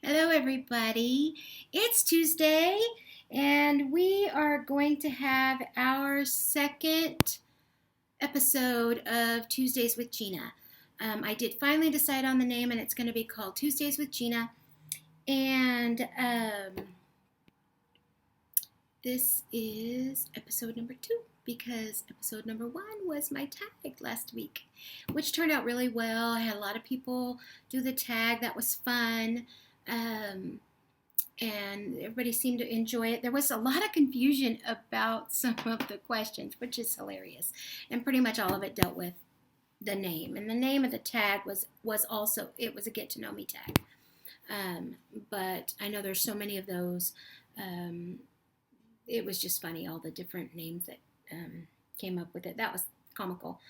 Hello, everybody. It's Tuesday, and we are going to have our second episode of Tuesdays with Gina. I did finally decide on the name, and it's going to be called Tuesdays with Gina. And this is episode number 2 because episode number 1 was my tag last week, which turned out really well. I had a lot of people do the tag. That was fun. And everybody seemed to enjoy it. There was a lot of confusion about some of the questions, which is hilarious. And pretty much all of it dealt with the name. And the name of the tag was also, it was a get to know me tag. But I know there's so many of those. It was just funny, all the different names that came up with it. That was comical.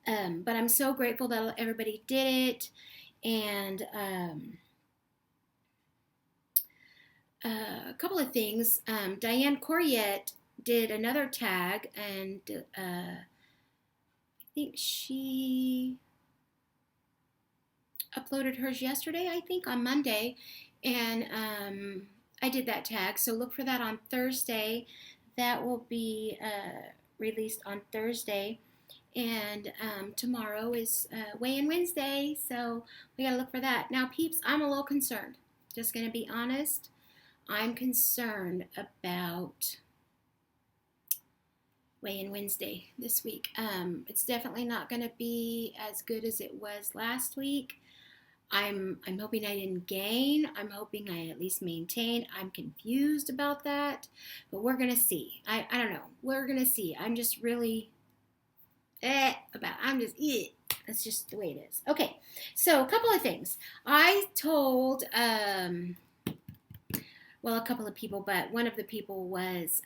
But I'm so grateful that everybody did it. And a couple of things. Diane Coriette did another tag, and I think she uploaded hers yesterday, I think, on Monday. And I did that tag, so look for that on Thursday. That will be released on Thursday. And tomorrow is weigh-in Wednesday, so we got to look for that. Now, peeps, I'm a little concerned. Just going to be honest. I'm concerned about weigh-in Wednesday this week. It's definitely not going to be as good as it was last week. I'm hoping I didn't gain. I'm hoping I at least maintained. I'm confused about that, but we're going to see. I don't know. We're going to see. I'm just really That's just the way it is. Okay, so a couple of things. I told a couple of people, but one of the people was,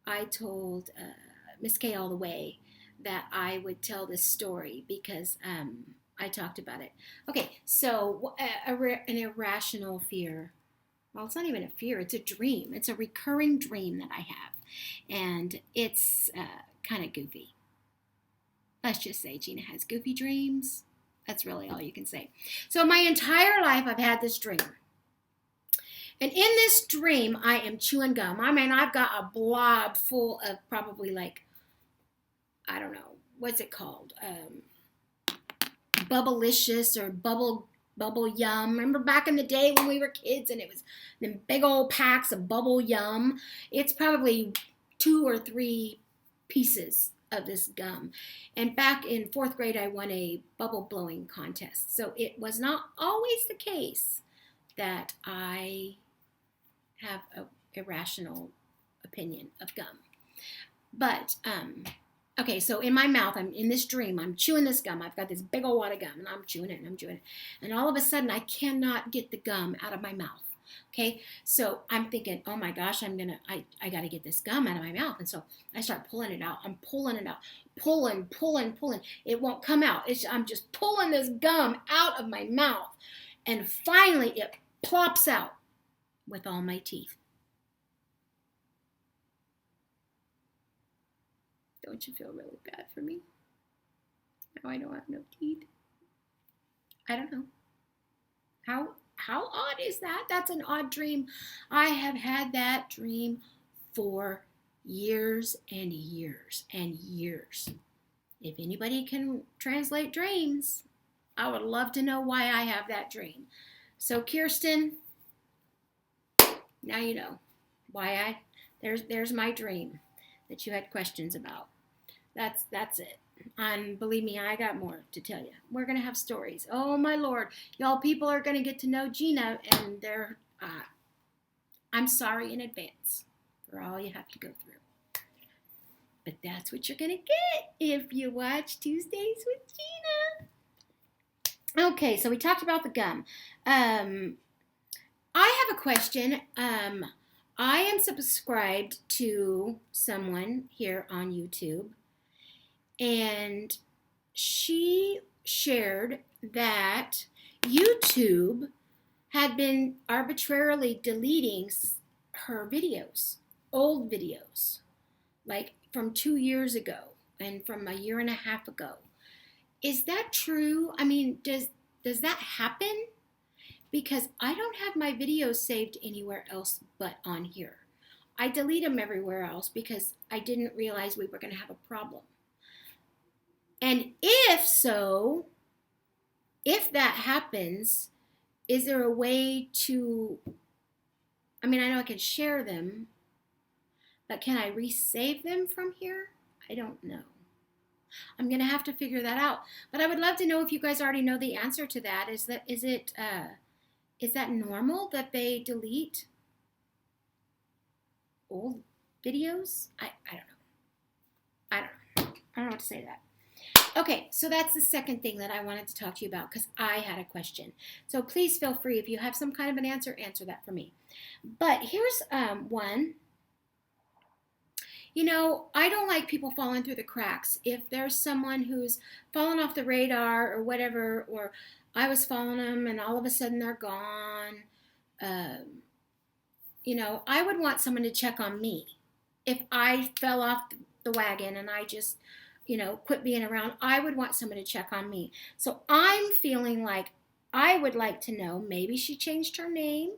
I told Miss K all the way that I would tell this story because I talked about it. Okay, so an irrational fear. Well, it's not even a fear, it's a dream. It's a recurring dream that I have. And it's kind of goofy. Let's just say Gina has goofy dreams. That's really all you can say. So my entire life I've had this dream. And in this dream, I am chewing gum. I mean, I've got a blob full of probably I don't know, what's it called? Bubblicious or bubble yum. Remember back in the day when we were kids and it was them big old packs of bubble yum? It's probably 2 or 3 pieces of this gum. And back in 4th grade, I won a bubble blowing contest. So it was not always the case that I have an irrational opinion of gum. But, okay, so in my mouth, I'm in this dream, I'm chewing this gum. I've got this big old wad of gum, and I'm chewing it, and I'm chewing it. And all of a sudden, I cannot get the gum out of my mouth. Okay, so I'm thinking, oh my gosh, I got to get this gum out of my mouth. And so I start pulling it out. I'm pulling it out, pulling. It won't come out. I'm just pulling this gum out of my mouth. And finally, it plops out with all my teeth. Don't you feel really bad for me? Now I don't have no teeth. I don't know. How odd is that? That's an odd dream. I have had that dream for years and years and years. If anybody can translate dreams, I would love to know why I have that dream. So Kirsten, now you know why there's my dream that you had questions about. That's it. And believe me, I got more to tell you. We're going to have stories. Oh, my Lord. Y'all people are going to get to know Gina, and I'm sorry in advance for all you have to go through. But that's what you're going to get if you watch Tuesdays with Gina. Okay, so we talked about the gum. I have a question. I am subscribed to someone here on YouTube. And she shared that YouTube had been arbitrarily deleting her videos, old videos, like from 2 years ago and from a year and a half ago. Is that true? I mean, does that happen? because I don't have my videos saved anywhere else but on here. I delete them everywhere else because I didn't realize we were going to have a problem. And if so, if that happens, is there a way to, I mean, I know I can share them, but can I resave them from here? I don't know. I'm going to have to figure that out. But I would love to know if you guys already know the answer to that. Is that normal that they delete old videos? I don't know. I don't know what to say to that. Okay, so that's the second thing that I wanted to talk to you about because I had a question. So please feel free, if you have some kind of an answer that for me. But here's one. You know, I don't like people falling through the cracks. If there's someone who's fallen off the radar or whatever, or I was following them and all of a sudden they're gone, you know, I would want someone to check on me. If I fell off the wagon and I just, you know, quit being around, I would want someone to check on me. So I'm feeling like I would like to know, maybe she changed her name.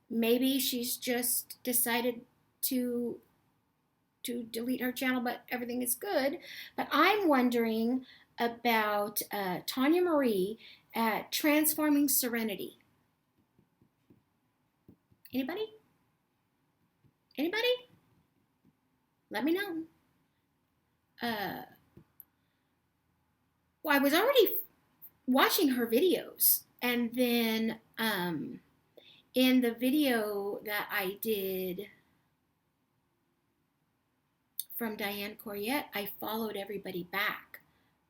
Maybe she's just decided to delete her channel, but everything is good. But I'm wondering about Tanya Marie at Transforming Serenity. Anybody? Anybody? Let me know. Well, I was already watching her videos, and then in the video that I did from Diane Corriette, I followed everybody back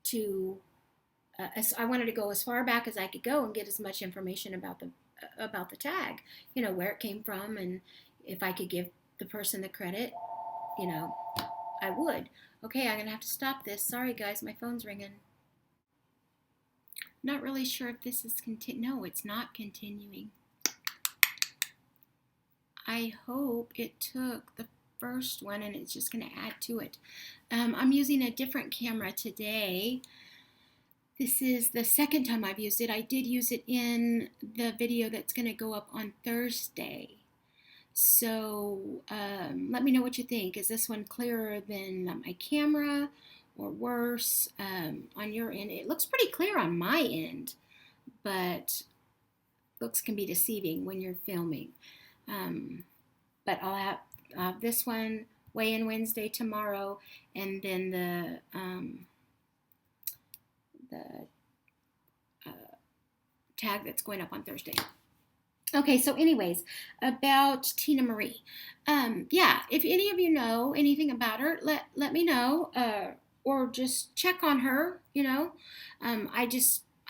to, I wanted to go as far back as I could go and get as much information about the tag, you know, where it came from, and if I could give the person the credit, you know, I would. Okay, I'm going to have to stop this. Sorry, guys, my phone's ringing. Not really sure if this is no, it's not continuing. I hope it took the first one and it's just going to add to it. I'm using a different camera today. This is the second time I've used it. I did use it in the video that's going to go up on Thursday. So let me know what you think. Is this one clearer than my camera or worse on your end? It looks pretty clear on my end, but looks can be deceiving when you're filming. But I'll have this one weigh-in Wednesday tomorrow, and then the tag that's going up on Thursday. Okay, so anyways, about Tina Marie. Yeah, if any of you know anything about her, let me know, or just check on her, you know. I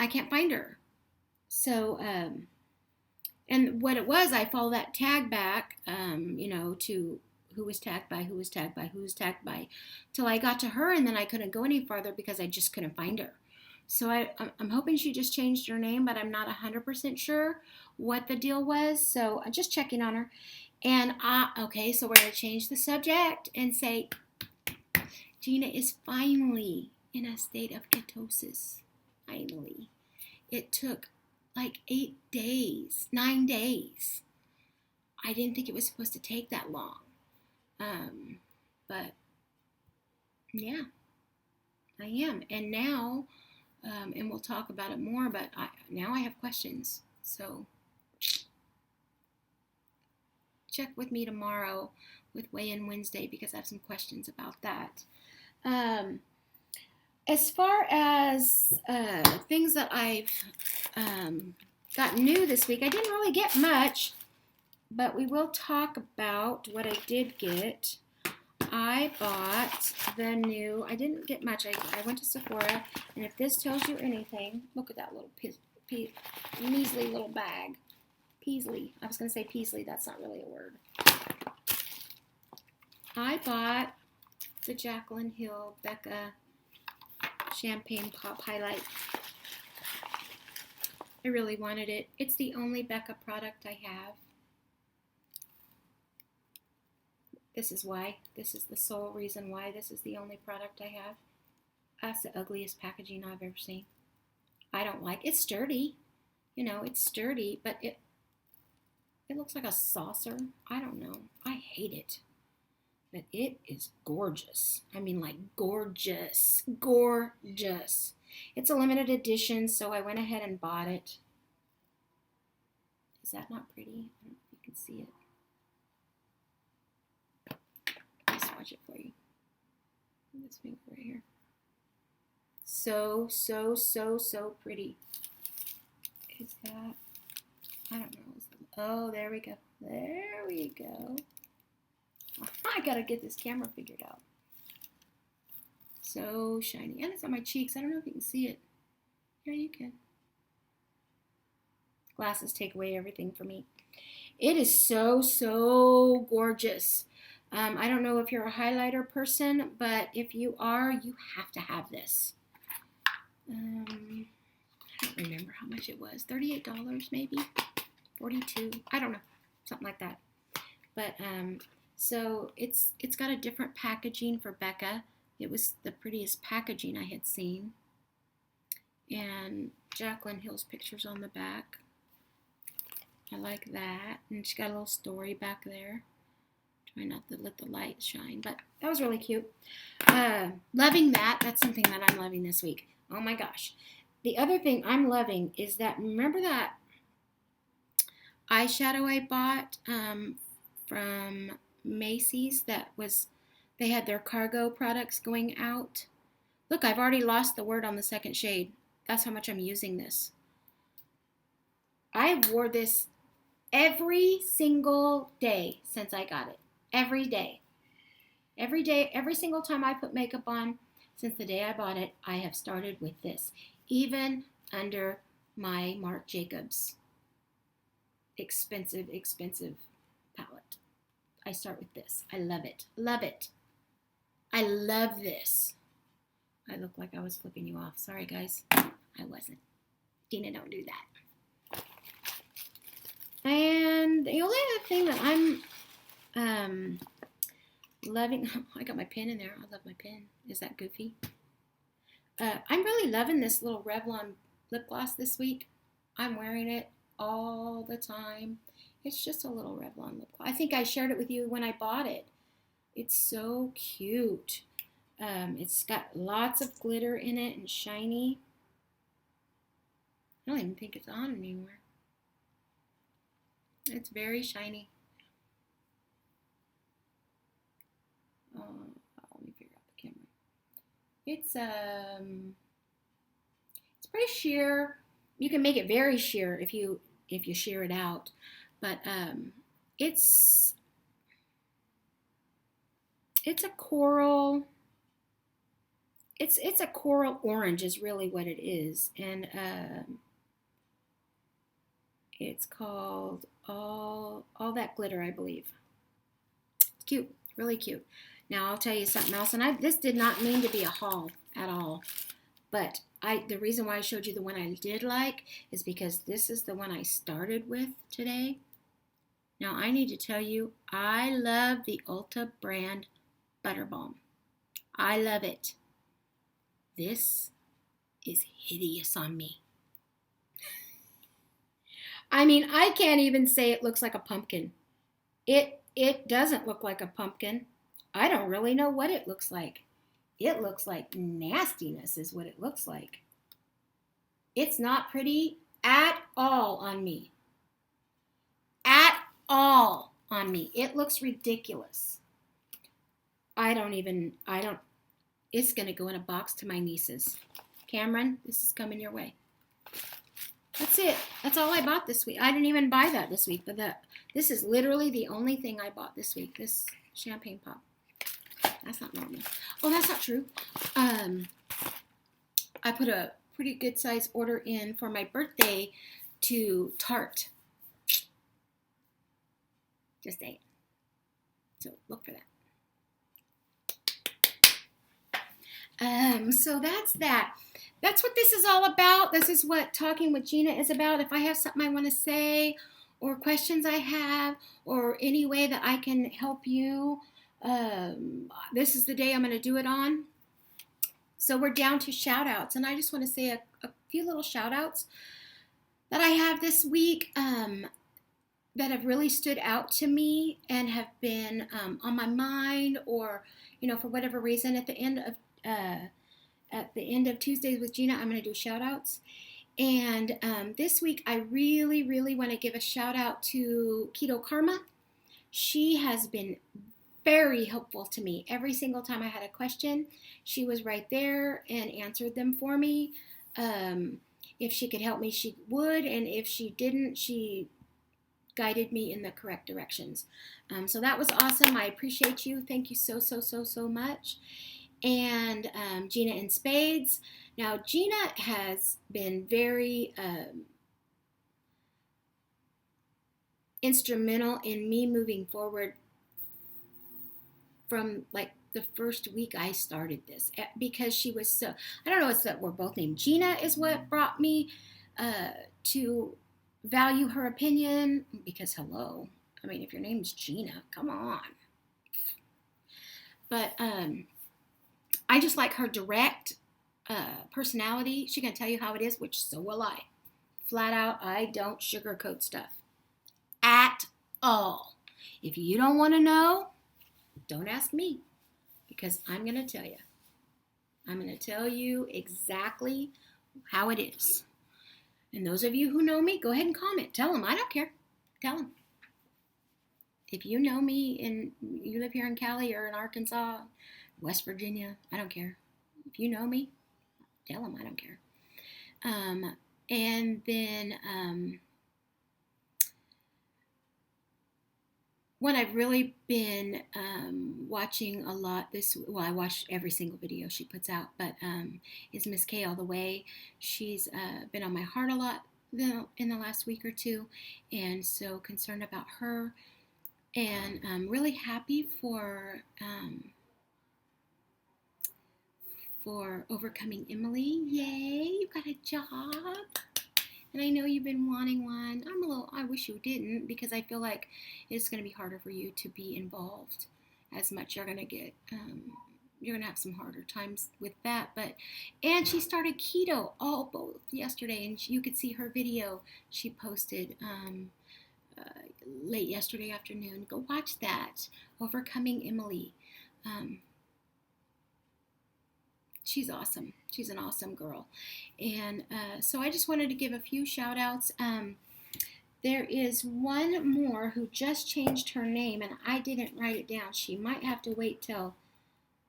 can't find her. So, and what it was, I followed that tag back, you know, to who was tagged by, who was tagged by, who was tagged by, till I got to her, and then I couldn't go any farther because I just couldn't find her. So I'm hoping she just changed her name, but I'm not 100% sure what the deal was. So I'm just checking on her. And okay, so we're going to change the subject and say Gina is finally in a state of ketosis. Finally. It took like 8 days, 9 days. I didn't think it was supposed to take that long. But yeah, I am. And now, and we'll talk about it more, but now I have questions. So check with me tomorrow with Weigh-In Wednesday because I have some questions about that. As far as things that I've got new this week, I didn't really get much, but we will talk about what I did get. I bought the new, I didn't get much. I went to Sephora, and if this tells you anything, look at that little measly little bag. Peasley. I was going to say Peasley. That's not really a word. I bought the Jaclyn Hill Becca Champagne Pop Highlight. I really wanted it. It's the only Becca product I have. This is why. This is the sole reason why this is the only product I have. That's the ugliest packaging I've ever seen. I don't like it. It's sturdy. You know, it's sturdy, but it looks like a saucer. I don't know. I hate it. But it is gorgeous. I mean, like gorgeous. Gorgeous. It's a limited edition, so I went ahead and bought it. Is that not pretty? I don't know if you can see it. I'll swatch it for you. This finger right here. So, so, so, so pretty. Is that? I don't know. Oh, there we go. There we go. I gotta get this camera figured out. So shiny. And it's on my cheeks. I don't know if you can see it. Yeah, you can. Glasses take away everything for me. It is so, so gorgeous. I don't know if you're a highlighter person, but if you are, you have to have this. I don't remember how much it was. $38 maybe? 42. I don't know. Something like that. But so it's got a different packaging for Becca. It was the prettiest packaging I had seen. And Jaclyn Hill's pictures on the back. I like that. And she's got a little story back there. Try not to let the light shine. But that was really cute. Loving that. That's something that I'm loving this week. Oh my gosh. The other thing I'm loving is that, remember that eyeshadow I bought from Macy's that was, they had their cargo products going out. Look, I've already lost the word on the second shade. That's how much I'm using this. I wore this every single day since I got it. Every day. Every day, every single time I put makeup on since the day I bought it, I have started with this. Even under my Marc Jacobs expensive palette. I start with this. I love it. Love it. I love this. I look like I was flipping you off. Sorry, guys. I wasn't. Gina, don't do that. And the only other thing that I'm loving, I got my pen in there. I love my pen. Is that goofy? I'm really loving this little Revlon lip gloss this week. I'm wearing it all the time. It's just a little Revlon lip gloss. I think I shared it with you when I bought it. It's so cute. It's got lots of glitter in it and shiny. I don't even think it's on anymore. It's very shiny. Let me figure out the camera. It's pretty sheer. You can make it very sheer if you shear it out, but it's a coral. It's a coral orange is really what it is, and it's called all that glitter, I believe. It's cute, really cute. Now I'll tell you something else, and this did not mean to be a haul at all, but the reason why I showed you the one I did like is because this is the one I started with today. Now I need to tell you, I love the Ulta brand Butter Balm. I love it. This is hideous on me. I mean, I can't even say it looks like a pumpkin. It doesn't look like a pumpkin. I don't really know what it looks like. It looks like nastiness is what it looks like. It's not pretty at all on me. At all on me. It looks ridiculous. It's going to go in a box to my nieces. Cameron, this is coming your way. That's it. That's all I bought this week. I didn't even buy that this week, but this is literally the only thing I bought this week. This champagne pop. That's not normal. Oh, that's not true. I put a pretty good size order in for my birthday to Tarte. Just saying. So look for that. So that's that. That's what this is all about. This is what Talking with Gina is about. If I have something I want to say or questions I have or any way that I can help you, this is the day I'm going to do it on. So we're down to shout outs, and I just want to say a few little shout outs. that I have this week that have really stood out to me and have been on my mind, or for whatever reason. At the end of Tuesdays with Gina, I'm going to do shout outs. And this week, I really, really want to give a shout out to Keto Karma. She has been very helpful to me. Every single time I had a question, she was right there and answered them for me. If she could help me, she would. And if she didn't, she guided me in the correct directions. So that was awesome. I appreciate you. Thank you so, so, so, so much. And Gina in Spades. Now, Gina has been very instrumental in me moving forward from like the first week I started this, because she was so, I don't know, it's that we're both named Gina is what brought me to value her opinion, because hello, I mean, if your name's Gina, come on. But I just like her direct personality. She's going to tell you how it is, which so will I. Flat out, I don't sugarcoat stuff at all. If you don't want to know, don't ask me, because I'm going to tell you. I'm going to tell you exactly how it is. And those of you who know me, go ahead and comment. Tell them. I don't care. Tell them. If you know me and you live here in Cali or in Arkansas, West Virginia, I don't care. If you know me, tell them. I don't care. And then what I've really been watching a lot I watch every single video she puts out, but is Miss K All the Way. She's been on my heart a lot in the last week or two, and so concerned about her, and I'm really happy for Overcoming Emily. Yay, you got a job. And I know you've been wanting one. I wish you didn't, because I feel like it's going to be harder for you to be involved as much. You're going to have some harder times with that. And she started keto both yesterday, and you could see her video she posted late yesterday afternoon. Go watch that. Overcoming Emily. She's awesome. She's an awesome girl. And so I just wanted to give a few shout outs. There is one more who just changed her name, and I didn't write it down. She might have to wait till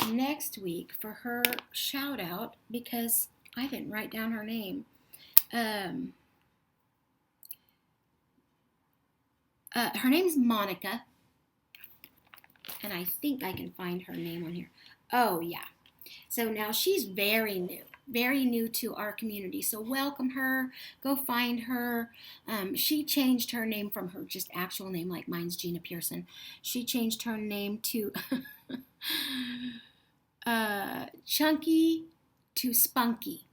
next week for her shout out, because I didn't write down her name. Her name's Monica, and I think I can find her name on here. Oh, yeah. So now she's very new to our community. So welcome her. Go find her. She changed her name from her just actual name, like mine's Gina Pearson. She changed her name to Chunky to Spunky.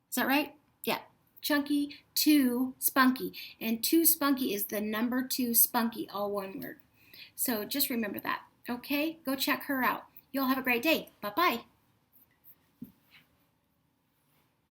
Is that right? Yeah. Chunky to Spunky. And 2 Spunky is the number 2 Spunky, all one word. So just remember that. Okay? Go check her out. You'll have a great day. Bye-bye.